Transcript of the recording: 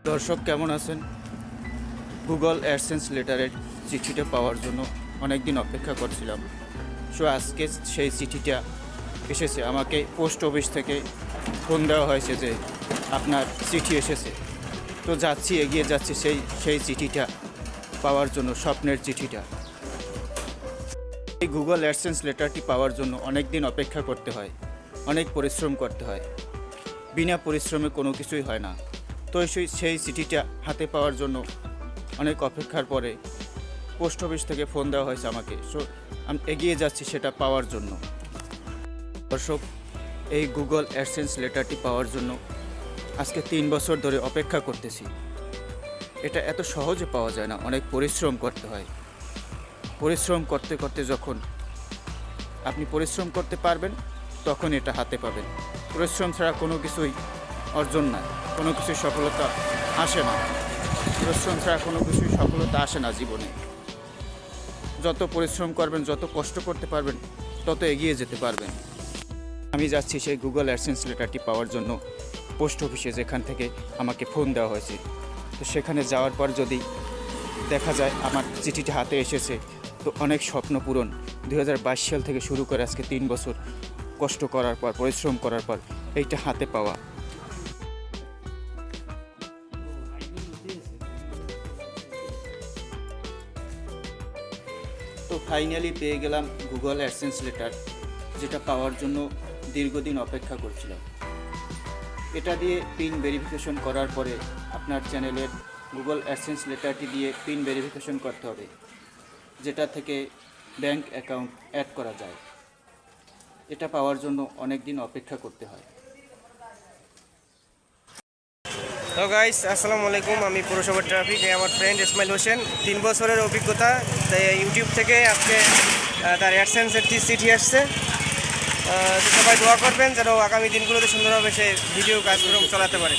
দর্শক কেমন আছেন? গুগল অ্যাডসেন্স লেটারের চিঠিটা পাওয়ার জন্য অনেক দিন অপেক্ষা করছিলাম। সো আজকে সেই চিঠিটা এসেছে। আমাকে পোস্ট অফিস থেকে ফোন দেওয়া হয়েছে যে আপনার চিঠি এসেছে। তো যাচ্ছি, এগিয়ে যাচ্ছি সেই চিঠিটা পাওয়ার জন্য, স্বপ্নের চিঠিটা। এই গুগল অ্যাডসেন্স লেটারটি পাওয়ার জন্য অনেক দিন অপেক্ষা করতে হয়, অনেক পরিশ্রম করতে হয়। বিনা পরিশ্রমে কোনো কিছুই হয় না। তো সেই চিঠিটা হাতে পাওয়ার জন্য অনেক অপেক্ষার পরে পোস্ট অফিস থেকে ফোন দেওয়া হয়েছে আমাকে। সো আমি এগিয়ে যাচ্ছি সেটা পাওয়ার জন্য। দর্শক, এই গুগল অ্যাডসেন্স লেটারটি পাওয়ার জন্য আজকে 3 বছর ধরে অপেক্ষা করতেছি। এটা এত সহজে পাওয়া যায় না, অনেক পরিশ্রম করতে হয়। পরিশ্রম করতে করতে যখন আপনি পরিশ্রম করতে পারবেন, তখন এটা হাতে পাবেন। পরিশ্রম ছাড়া কোনো কিছুই অর্জন না, কোনো কিছুই সফলতা আসে না। পরিশ্রম ছাড়া কোনো কিছুই সফলতা আসে না জীবনে। যত পরিশ্রম করবেন, যত কষ্ট করতে পারবেন, তত এগিয়ে যেতে পারবেন। আমি যাচ্ছি সেই গুগল অ্যাডসেন্স লেটারটি পাওয়ার জন্য পোস্ট অফিসে, যেখান থেকে আমাকে ফোন দেওয়া হয়েছে। তো সেখানে যাওয়ার পর যদি দেখা যায় আমার চিঠিটি হাতে এসেছে, তো অনেক স্বপ্ন পূরণ। 2022 সাল থেকে শুরু করে আজকে 3 বছর কষ্ট করার পর, পরিশ্রম করার পর এইটা হাতে পাওয়া। তো ফাইনালি পেয়ে গেলাম গুগল অ্যাডসেন্স লেটার, যেটা পাওয়ার জন্য দীর্ঘদিন অপেক্ষা করছিলাম। এটা দিয়ে পিন ভেরিফিকেশন করার পরে আপনার চ্যানেলের গুগল অ্যাডসেন্স লেটারটি দিয়ে পিন ভেরিফিকেশন করতে হবে, যেটা থেকে ব্যাংক অ্যাকাউন্ট অ্যাড করা যায়। এটা পাওয়ার জন্য অনেক দিন অপেক্ষা করতে হয়। তো গাইস, আসসালামু আলাইকুম। আমি পৌরসভা ট্রাফিক, আমার ফ্রেন্ড ইসমাইল হোসেন। 3 বছরের অভিজ্ঞতা। ইউটিউব থেকে আজকে তার অ্যাডসেন্সের চিঠি আসছে। তো সবাই দোয়া করবেন যেন আগামী দিনগুলোতে সুন্দরভাবে সে ভিডিও কার্যক্রম চালাতে পারে।